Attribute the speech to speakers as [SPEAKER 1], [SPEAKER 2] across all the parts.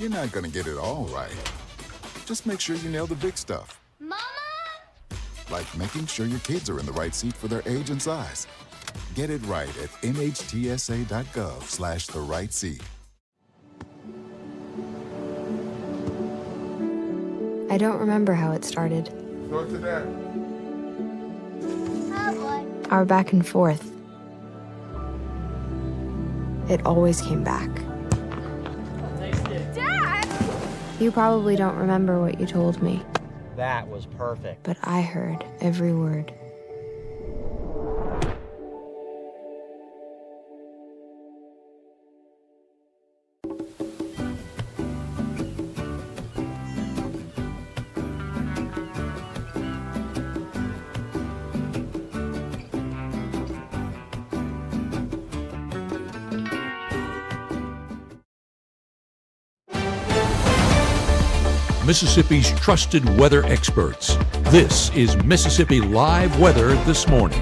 [SPEAKER 1] You're not going to get it all right. Just make sure you nail the big stuff.
[SPEAKER 2] Mama?
[SPEAKER 1] Like making sure your kids are in the right seat for their age and size. Get it right at nhtsa.gov/the right seat.
[SPEAKER 3] I don't remember how it started.
[SPEAKER 1] Go to that.
[SPEAKER 2] Oh boy.
[SPEAKER 3] Our back and forth. It always came back.
[SPEAKER 2] Dad!
[SPEAKER 3] You probably don't remember what you told me,
[SPEAKER 4] That was perfect.
[SPEAKER 3] but I heard every word.
[SPEAKER 5] Mississippi's trusted weather experts. This is Mississippi Live Weather This Morning.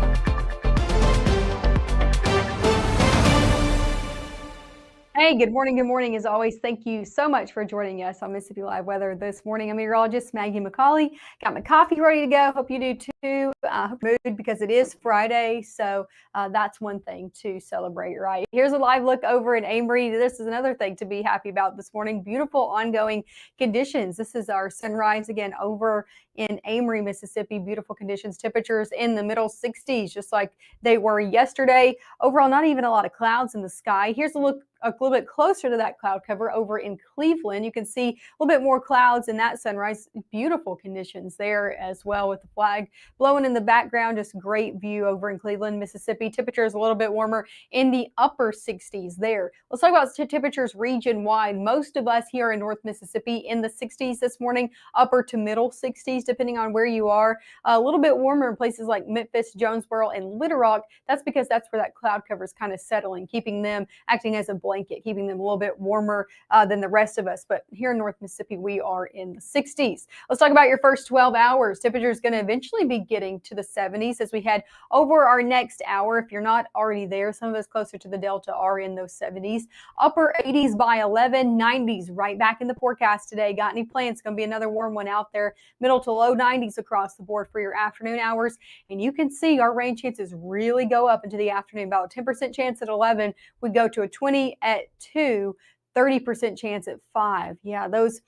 [SPEAKER 6] Hey, good morning. Good morning. As always, thank you so much for joining us on Mississippi Live Weather This Morning. I'm meteorologist Maggie McCauley. Got my coffee ready to go. Hope you do too. Hope you're mood because it is Friday, so that's one thing to celebrate, right? Here's a live look over in Amory. This is another thing to be happy about this morning. Beautiful ongoing conditions. This is our sunrise again over in Amory, Mississippi. Beautiful conditions. Temperatures in the middle 60s, just like they were yesterday. Overall, not even a lot of clouds in the sky. Here's a look a little bit closer to that cloud cover over in Cleveland. You can see a little bit more clouds in that sunrise. Beautiful conditions there as well with the flag blowing in the background. Just great view over in Cleveland, Mississippi. Temperatures a little bit warmer in the upper 60s there. Let's talk about temperatures region wide. Most of us here in North Mississippi in the 60s this morning, upper to middle 60s, depending on where you are. A little bit warmer in places like Memphis, Jonesboro, and Little Rock. That's because that's where that cloud cover is kind of settling, keeping them acting as a blanket, keeping them a little bit warmer than the rest of us. But here in North Mississippi, we are in the 60s. Let's talk about your first 12 hours. Temperature is going to eventually be getting to the 70s as we head over our next hour. If you're not already there, some of us closer to the Delta are in those 70s. Upper 80s by 11, 90s right back in the forecast today. Got any plans? It's going to be another warm one out there. Middle to low 90s across the board for your afternoon hours. And you can see our rain chances really go up into the afternoon. About a 10% chance at 11. We go to a 20 at 2, 30% chance at 5. Yeah, those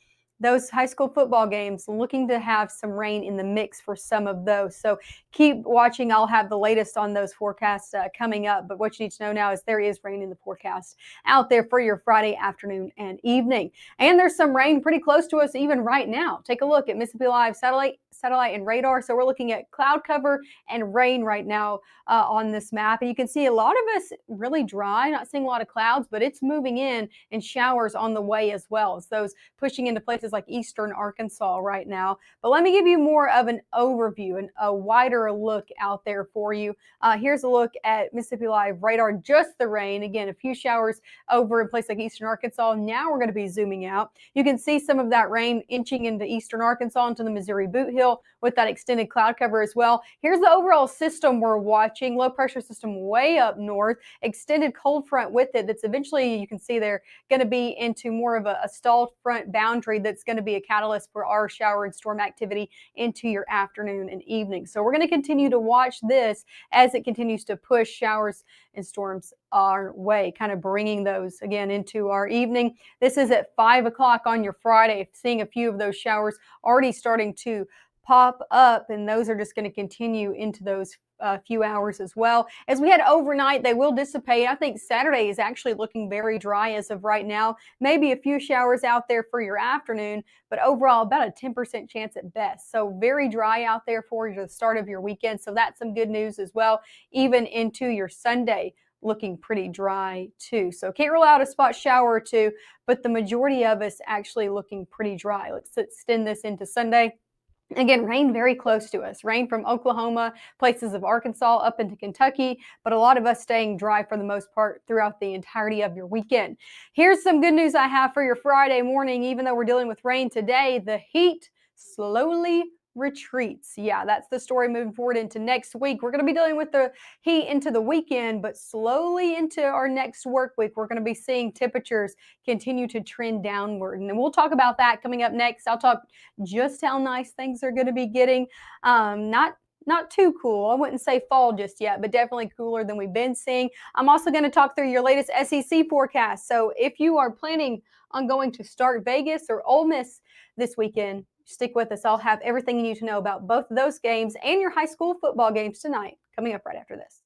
[SPEAKER 6] high school football games, looking to have some rain in the mix for some of those. So keep watching. I'll have the latest on those forecasts coming up. But what you need to know now is there is rain in the forecast out there for your Friday afternoon and evening. And there's some rain pretty close to us even right now. Take a look at Mississippi Live satellite and radar. So we're looking at cloud cover and rain right now on this map. And you can see a lot of us really dry, not seeing a lot of clouds, but it's moving in and showers on the way as well as those pushing into places like eastern Arkansas right now. But let me give you more of an overview and a wider look out there for you. Here's a look at Mississippi Live radar, just the rain. Again, a few showers over in places like eastern Arkansas. Now we're going to be zooming out. You can see some of that rain inching into eastern Arkansas, into the Missouri Boot Hill with that extended cloud cover as well. Here's the overall system we're watching. Low pressure system way up north, extended cold front with it. That's eventually, you can see they're going to be into more of a stalled front boundary that's going to be a catalyst for our shower and storm activity into your afternoon and evening. So we're going to continue to watch this as it continues to push showers and storms our way, kind of bringing those again into our evening. This is at 5 o'clock on your Friday, seeing a few of those showers already starting to pop up, and those are just going to continue into those few hours as well. As we head overnight, they will dissipate. I think Saturday is actually looking very dry as of right now. Maybe a few showers out there for your afternoon, but overall about a 10% chance at best. So very dry out there for the start of your weekend. So that's some good news as well, even into your Sunday. Looking pretty dry too. So can't rule out a spot shower or two, but the majority of us actually looking pretty dry. Let's extend this into Sunday. Again, rain very close to us. Rain from Oklahoma, places of Arkansas up into Kentucky, but a lot of us staying dry for the most part throughout the entirety of your weekend. Here's some good news I have for your Friday morning. Even though we're dealing with rain today, the heat slowly retreats. Yeah, that's the story moving forward into next week. We're going to be dealing with the heat into the weekend, but slowly into our next work week, we're going to be seeing temperatures continue to trend downward. And then we'll talk about that coming up next. I'll talk just how nice things are going to be getting. Not too cool. I wouldn't say fall just yet, but definitely cooler than we've been seeing. I'm also going to talk through your latest SEC forecast. So if you are planning on going to Start Vegas or Ole Miss this weekend, stick with us. I'll have everything you need to know about both of those games and your high school football games tonight, coming up right after this.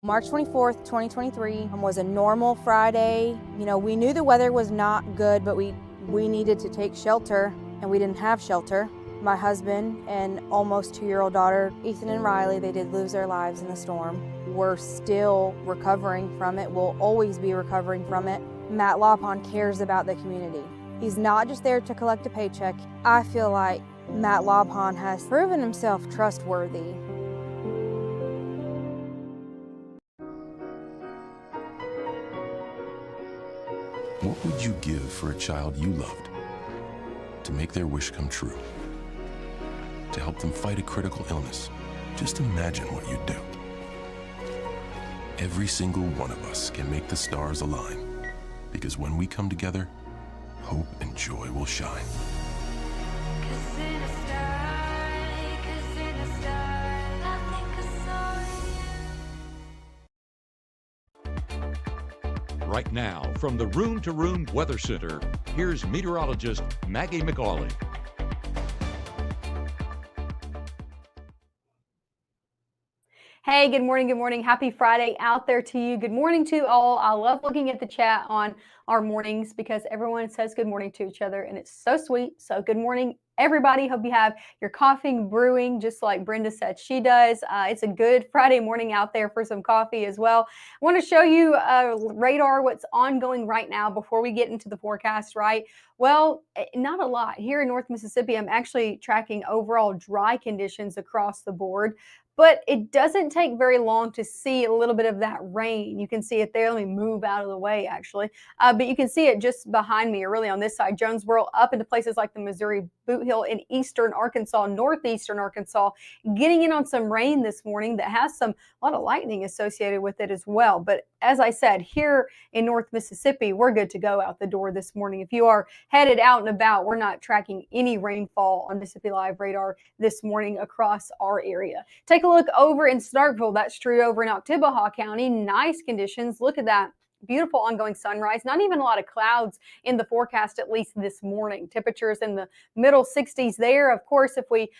[SPEAKER 2] March 24th, 2023 was a normal Friday. You know, we knew the weather was not good, but we needed to take shelter, and we didn't have shelter. My husband and almost 2-year-old daughter, Ethan and Riley, they did lose their lives in the storm. We're still recovering from it. We'll always be recovering from it. Matt Lawpon cares about the community. He's not just there to collect a paycheck. I feel like Matt Lawpon has proven himself trustworthy.
[SPEAKER 7] What would you give for a child you loved? To make their wish come true? To help them fight a critical illness? Just imagine what you'd do. Every single one of us can make the stars align, because when we come together, hope and joy will shine.
[SPEAKER 5] Right now, from the Room to Room Weather Center, here's meteorologist Maggie McAuley.
[SPEAKER 6] Hey, good morning. Good morning. Happy Friday out there to you. Good morning to all. I love looking at the chat on our mornings because everyone says good morning to each other and it's so sweet. So good morning, everybody. Hope you have your coffee brewing just like Brenda said she does. It's a good Friday morning out there for some coffee as well. I want to show you radar, what's ongoing right now before we get into the forecast, right? Well, not a lot. Here in North Mississippi, I'm actually tracking overall dry conditions across the board. But it doesn't take very long to see a little bit of that rain. You can see it there. Let me move out of the way, actually. But you can see it just behind me, or really on this side, Jonesboro, up into places like the Missouri Boot Hill in eastern Arkansas, northeastern Arkansas, getting in on some rain this morning that has a lot of lightning associated with it as well. But as I said, here in North Mississippi, we're good to go out the door this morning. If you are headed out and about, we're not tracking any rainfall on Mississippi Live radar this morning across our area. Take a look over in Starkville. That's true over in Oktibbeha County. Nice conditions. Look at that. Beautiful ongoing sunrise. Not even a lot of clouds in the forecast, at least this morning. Temperatures in the middle 60s there. Of course, if we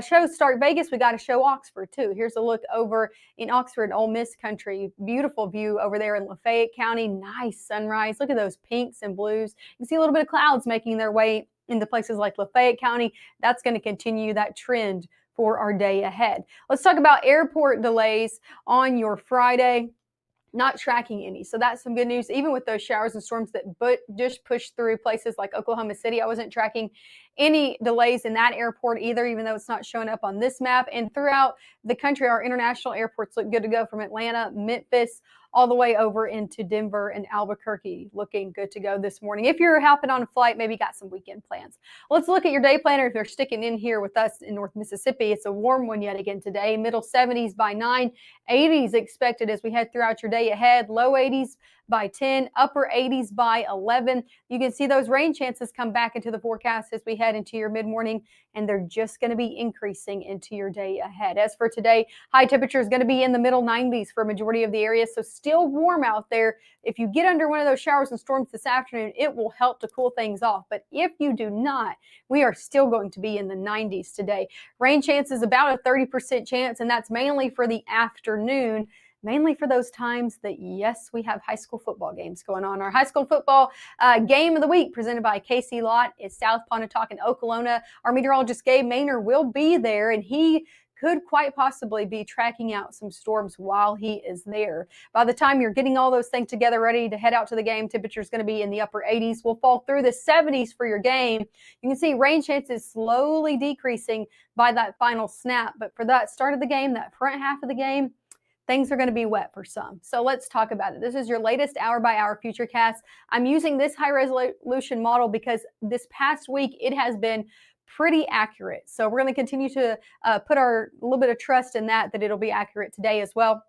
[SPEAKER 6] show Start Vegas, we got to show Oxford too. Here's a look over in Oxford, Ole Miss country. Beautiful view over there in Lafayette County. Nice sunrise. Look at those pinks and blues. You can see a little bit of clouds making their way into places like Lafayette County. That's going to continue that trend for our day ahead. Let's talk about airport delays on your Friday. Not tracking any. So that's some good news. Even with those showers and storms that just pushed through places like Oklahoma City, I wasn't tracking any delays in that airport either, even though it's not showing up on this map. And throughout the country, our international airports look good to go from Atlanta, Memphis, all the way over into Denver and Albuquerque, looking good to go this morning. If you're hopping on a flight, maybe got some weekend plans. Let's look at your day planner. If you're sticking in here with us in North Mississippi, it's a warm one yet again today. Middle 70s by 9, 80s expected as we head throughout your day ahead. Low 80s by 10, upper 80s by 11. You can see those rain chances come back into the forecast as we head into your mid-morning, and they're just going to be increasing into your day ahead. As for today, high temperature is going to be in the middle 90s for a majority of the area, so still warm out there. If you get under one of those showers and storms this afternoon, it will help to cool things off. But if you do not, we are still going to be in the 90s today. Rain chance is about a 30% chance, and that's mainly for the afternoon. Mainly for those times that, yes, we have high school football games going on. Our high school football game of the week presented by KC Lott is South Pontotoc and Okolona. Our meteorologist Gabe Maynor will be there, and he could quite possibly be tracking out some storms while he is there. By the time you're getting all those things together, ready to head out to the game, temperature is going to be in the upper 80s. We'll fall through the 70s for your game. You can see rain chances slowly decreasing by that final snap. But for that start of the game, that front half of the game, things are going to be wet for some. So let's talk about it. This is your latest hour-by-hour futurecast. I'm using this high-resolution model because this past week it has been pretty accurate. So we're going to continue to put our little bit of trust in that it'll be accurate today as well.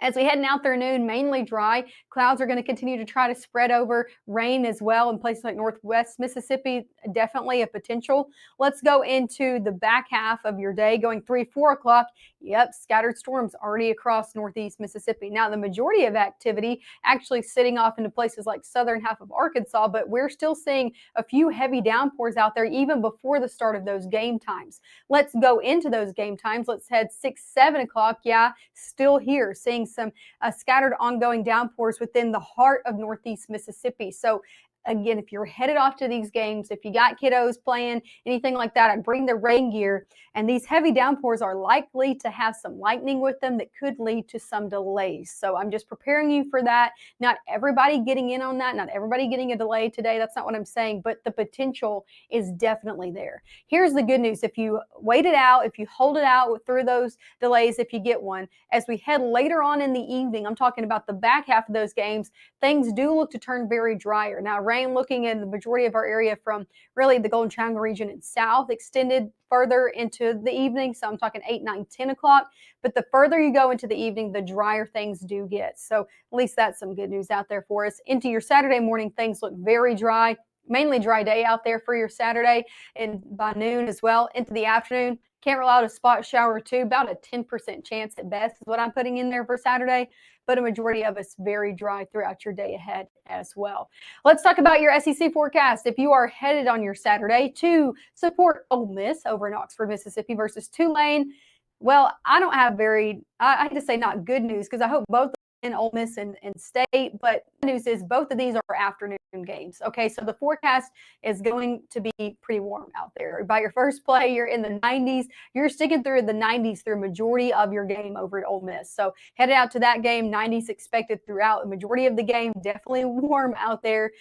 [SPEAKER 6] As we head in afternoon, mainly dry. Clouds are going to continue to try to spread over. Rain as well in places like northwest Mississippi, definitely a potential. Let's go into the back half of your day, going 3, 4 o'clock. Yep, scattered storms already across northeast Mississippi. Now, the majority of activity actually sitting off into places like southern half of Arkansas, but we're still seeing a few heavy downpours out there even before the start of those game times. Let's go into those game times. Let's head 6, 7 o'clock. Yeah, still here, seeing some scattered ongoing downpours within the heart of northeast Mississippi. So again, if you're headed off to these games, if you got kiddos playing, anything like that, I'd bring the rain gear. And these heavy downpours are likely to have some lightning with them that could lead to some delays. So I'm just preparing you for that. Not everybody getting in on that. Not everybody getting a delay today. That's not what I'm saying, but the potential is definitely there. Here's the good news. If you wait it out, if you hold it out through those delays, if you get one, as we head later on in the evening, I'm talking about the back half of those games, things do look to turn very drier. Now, rain looking in the majority of our area from really the Golden Triangle region and south extended further into the evening. So I'm talking 8, 9, 10 o'clock. But the further you go into the evening, the drier things do get. So at least that's some good news out there for us. Into your Saturday morning, things look very dry. Mainly dry day out there for your Saturday, and by noon as well into the afternoon. Can't rule out a spot shower or two. About a 10% chance at best is what I'm putting in there for Saturday, but a majority of it's very dry throughout your day ahead as well. Let's talk about your SEC forecast. If you are headed on your Saturday to support Ole Miss over in Oxford, Mississippi versus Tulane, well, I don't have I hate to say not good news because I hope both in Ole Miss and State, but the news is both of these are afternoon games. Okay, so the forecast is going to be pretty warm out there. By your first play, you're in the 90s. You're sticking through the 90s through a majority of your game over at Ole Miss. So headed out to that game, 90s expected throughout the majority of the game. Definitely warm out there.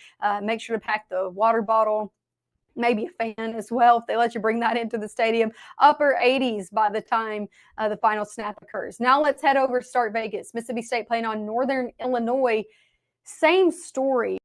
[SPEAKER 6] Make sure to pack the water bottle. Maybe a fan as well if they let you bring that into the stadium. Upper 80s by the time the final snap occurs. Now let's head over to Start Vegas. Mississippi State playing on Northern Illinois. Same story,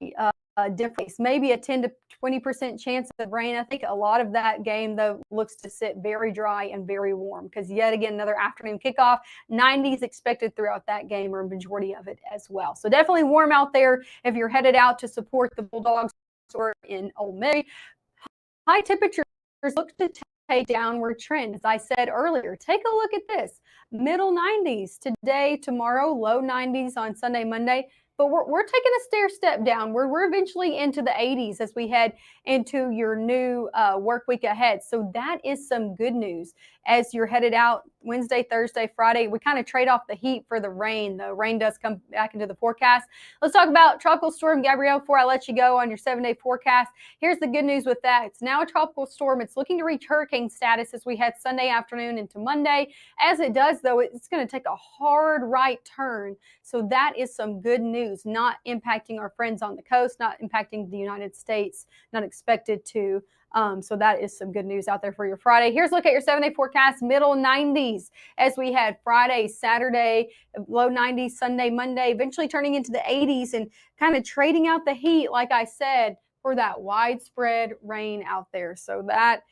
[SPEAKER 6] difference. Maybe a 10 to 20% chance of rain. I think a lot of that game, though, looks to sit very dry and very warm because yet again, another afternoon kickoff. 90s expected throughout that game or a majority of it as well. So definitely warm out there if you're headed out to support the Bulldogs or in Ole Miss. High temperatures look to take downward trend. As I said earlier, take a look at this. Middle 90s today, tomorrow, low 90s on Sunday, Monday. But we're taking a stair step down. We're eventually into the 80s as we head into your new work week ahead. So that is some good news as you're headed out Wednesday, Thursday, Friday. We kind of trade off the heat for the rain. The rain does come back into the forecast. Let's talk about Tropical Storm Gabrielle before I let you go on your 7-day forecast. Here's the good news with that. It's now a tropical storm. It's looking to reach hurricane status as we head Sunday afternoon into Monday. As it does, though, it's going to take a hard right turn. So that is some good news, not impacting our friends on the coast, not impacting the United States, not expected to. So that is some good news out there for your Friday. Here's a look at your 7-day forecast, middle 90s as we had Friday, Saturday, low 90s, Sunday, Monday, eventually turning into the 80s and kind of trading out the heat, like I said, for that widespread rain out there. So that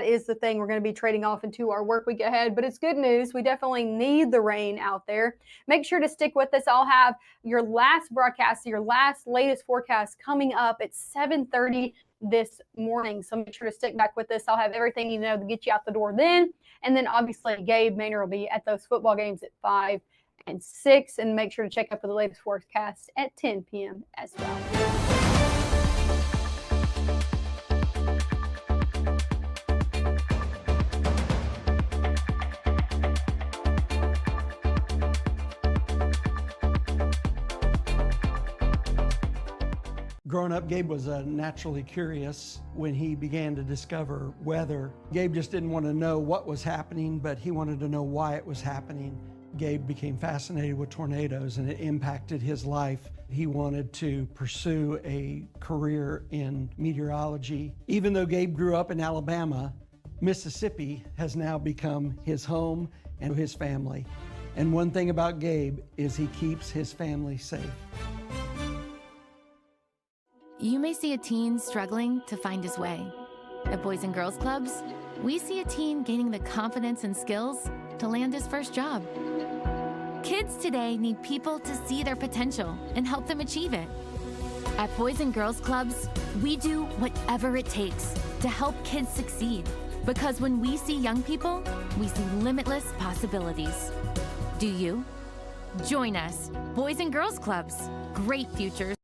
[SPEAKER 6] is the thing we're going to be trading off into our work week ahead. But it's good news. We definitely need the rain out there. Make sure to stick with us. I'll have your last broadcast, your latest forecast coming up at 7:30 this morning. So make sure to stick back with us. I'll have everything you know to get you out the door then. And then obviously Gabe Maynor will be at those football games at 5 and 6. And make sure to check out for the latest forecast at 10 p.m. as well.
[SPEAKER 8] Growing up, Gabe was naturally curious. When he began to discover weather, Gabe just didn't want to know what was happening, but he wanted to know why it was happening. Gabe became fascinated with tornadoes and it impacted his life. He wanted to pursue a career in meteorology. Even though Gabe grew up in Alabama, Mississippi has now become his home and his family. And one thing about Gabe is he keeps his family safe.
[SPEAKER 9] You may see a teen struggling to find his way, a At Boys and Girls Clubs, we see a teen gaining the confidence and skills to land his first job. Kids today need people to see their potential and help them achieve it. At Boys and Girls Clubs, we do whatever it takes to help kids succeed. Because when we see young people, we see limitless possibilities. Do you? Join us, Boys and Girls Clubs. Great futures